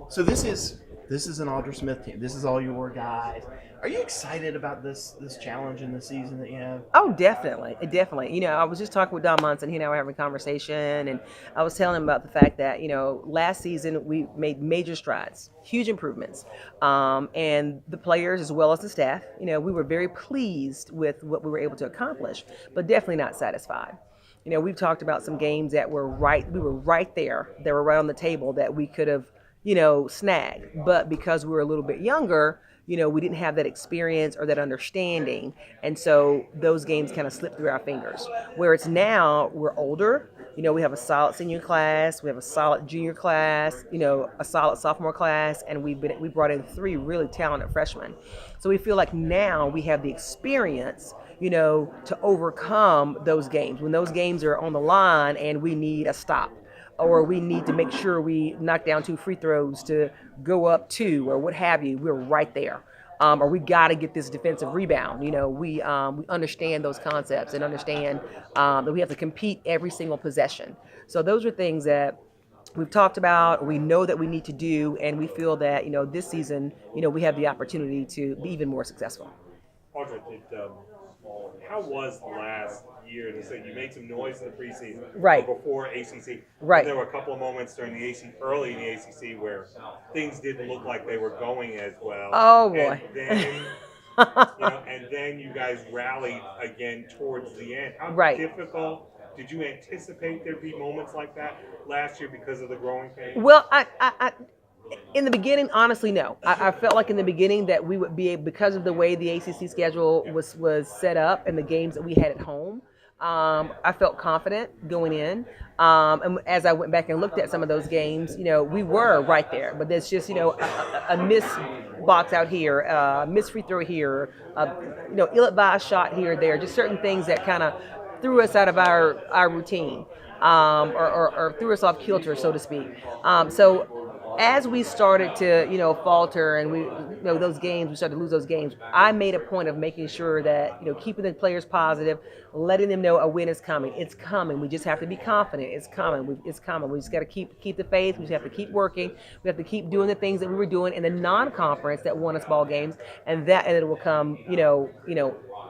So this is an Audra Smith team. This is all your guys. Are you excited about this challenge in the season that you have? Oh, definitely, definitely. I was just talking with Don Munson. He and I were having a conversation, and I was telling him about the fact that last season we made major strides, huge improvements, and the players as well as the staff. We were very pleased with what we were able to accomplish, but definitely not satisfied. We've talked about some games that were right. We were right there. They were right on the table that we could have, snagged. But because we were a little bit younger, we didn't have that experience or that understanding. And so those games kind of slipped through our fingers. Where it's now, we're older. We have a solid senior class, we have a solid junior class, a solid sophomore class, and we brought in 3 really talented freshmen. So we feel like now we have the experience, to overcome those games. When those games are on the line and we need a stop, or we need to make sure we knock down 2 free throws to go up 2, or what have you, we're right there. Or we got to get this defensive rebound. We understand those concepts and understand that we have to compete every single possession. So those are things that we've talked about, we know that we need to do, and we feel that, this season, we have the opportunity to be even more successful. Audra, how was last year? You said you made some noise in the preseason, right, before ACC. Right. There were a couple of moments during the early in the ACC, where things didn't look like they were going as well. Oh boy! And then you guys rallied again towards the end. How right. difficult? Did you anticipate there'd be moments like that last year because of the growing pains? Well, in the beginning, honestly, no. I felt like in the beginning that we would be able, because of the way the ACC schedule was set up and the games that we had at home. I felt confident going in. And as I went back and looked at some of those games, we were right there. But there's just, a miss box out here, a miss free throw here, ill-advised shot here or there, just certain things that kind of threw us out of our routine, or threw us off kilter, so to speak. So as we started to, falter and we started to lose those games, I made a point of making sure that, keeping the players positive, letting them know a win is coming. It's coming. We just have to be confident. It's coming. It's coming. We just got to keep the faith. We just have to keep working. We have to keep doing the things that we were doing in the non-conference that won us ball games, and it will come,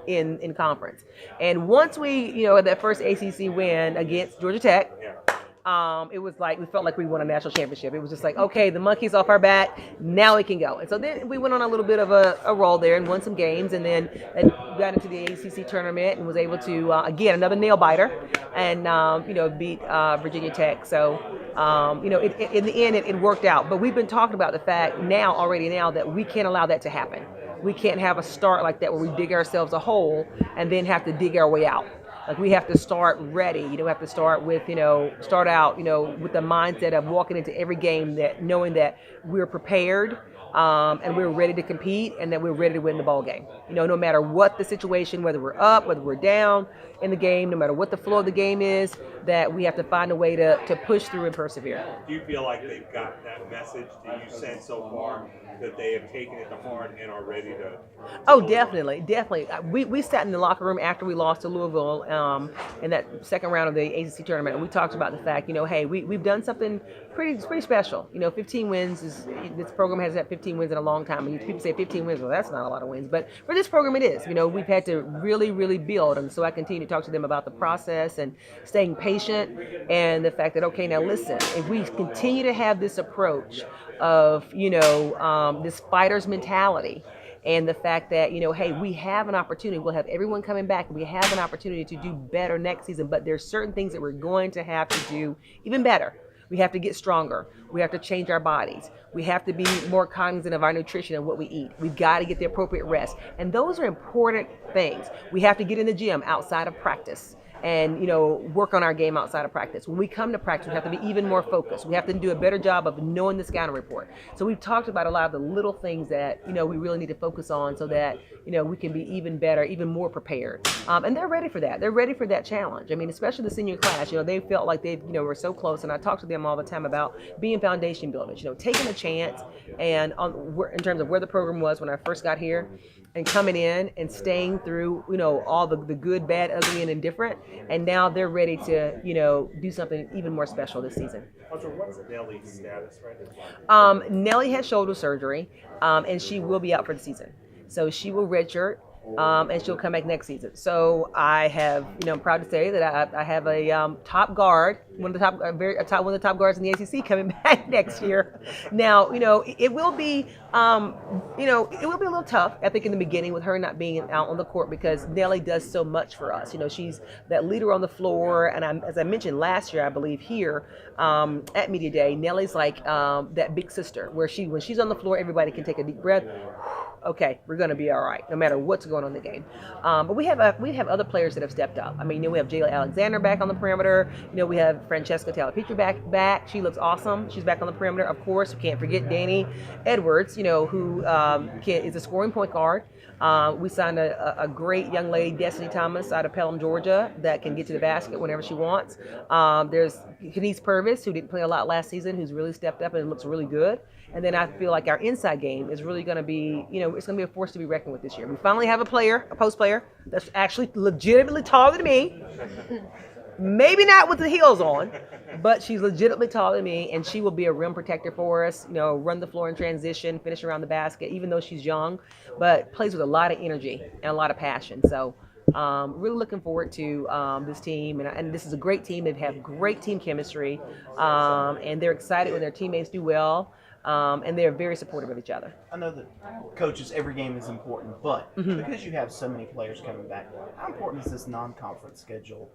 in conference. And once we, had that first ACC win against Georgia Tech, it was like we felt like we won a national championship. It was just like, okay, the monkey's off our back, now we can go. And so then we went on a little bit of a roll there and won some games, and then got into the ACC tournament and was able to again, another nail biter, and beat Virginia Tech. So in the end it worked out. But we've been talking about the fact already now that we can't allow that to happen. We can't have a start like that where we dig ourselves a hole and then have to dig our way out. Like, we have to start ready. We have to start with, start out, with the mindset of walking into every game that knowing that we're prepared, and we're ready to compete, and that we're ready to win the ball game. No matter what the situation, whether we're up, whether we're down in the game, no matter what the flow of the game is, that we have to find a way to push through and persevere. Do you feel like they've got that message? Do you sense so far that they have taken it to heart and are ready to Oh, definitely. We sat in the locker room after we lost to Louisville in that second round of the ACC tournament, and we talked about the fact, hey, we've done something pretty special. 15 wins this program has had 15 wins in a long time. And people say 15 wins, well, that's not a lot of wins, but for this program it is. We've had to really, really build, and so I continue to talk to them about the process and staying patient, and the fact that, okay, now listen, if we continue to have this approach of this fighter's mentality, and the fact that, hey, we have an opportunity. We'll have everyone coming back. We have an opportunity to do better next season, but there's certain things that we're going to have to do even better. We have to get stronger. We have to change our bodies. We have to be more cognizant of our nutrition and what we eat. We've got to get the appropriate rest. And those are important things. We have to get in the gym outside of practice and, work on our game outside of practice. When we come to practice, we have to be even more focused. We have to do a better job of knowing the scouting report. So we've talked about a lot of the little things that, we really need to focus on so that, we can be even better, even more prepared. And they're ready for that. They're ready for that challenge. I mean, especially the senior class, they felt like they, were so close. And I talk to them all the time about being foundation builders, taking a chance and in terms of where the program was when I first got here, and coming in and staying through, all the good, bad, ugly, and indifferent, and now they're ready to, do something even more special this season. Audra, what's Nelly's status right now? Nelly has shoulder surgery, and she will be out for the season. So she will redshirt, and she'll come back next season. So I have, I'm proud to say that I have a top guard, one of the top guards in the ACC coming back next year. Now, it will be, it will be a little tough, I think, in the beginning with her not being out on the court because Nelly does so much for us. She's that leader on the floor, and as I mentioned last year, I believe here at Media Day, Nelly's like that big sister, where when she's on the floor, everybody can take a deep breath. Okay, we're going to be all right, no matter what's going on in the game. But we have other players that have stepped up. I mean, we have Jayla Alexander back on the perimeter. We have Francesca Taylor-Petrie back. She looks awesome. She's back on the perimeter. Of course, we can't forget Danny Edwards, who is a scoring point guard. We signed a great young lady, Destiny Thomas, out of Pelham, Georgia, that can get to the basket whenever she wants. There's Kenise Purvis, who didn't play a lot last season, who's really stepped up and looks really good. And then I feel like our inside game is really going to be, it's going to be a force to be reckoned with this year. We finally have a post player, that's actually legitimately taller than me. Maybe not with the heels on, but she's legitimately taller than me, and she will be a rim protector for us, run the floor in transition, finish around the basket, even though she's young, but plays with a lot of energy and a lot of passion. So really looking forward to this team, and this is a great team. They have great team chemistry, and they're excited when their teammates do well. And they're very supportive of each other. I know that coaches, every game is important, but because you have so many players coming back, how important is this non-conference schedule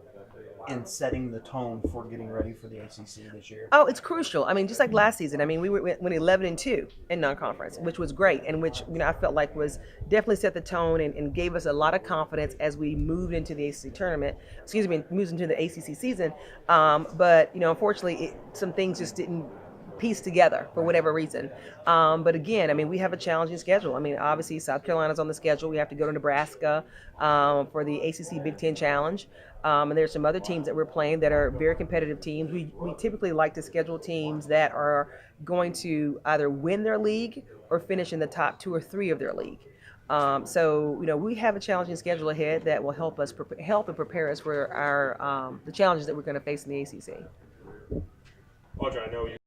in setting the tone for getting ready for the ACC this year? Oh, it's crucial. I mean, just like last season. I mean, we went 11-2 in non-conference, which was great, and which I felt like was definitely set the tone and gave us a lot of confidence as we moved into the ACC tournament. Moved into the ACC season. But unfortunately, some things just didn't piece together for whatever reason. But again, I mean, we have a challenging schedule. I mean, obviously South Carolina's on the schedule. We have to go to Nebraska for the ACC Big Ten Challenge. And there's some other teams that we're playing that are very competitive teams. We typically like to schedule teams that are going to either win their league or finish in the top 2 or 3 of their league. So we have a challenging schedule ahead that will help and prepare us for our the challenges that we're going to face in the ACC. Audra, I know you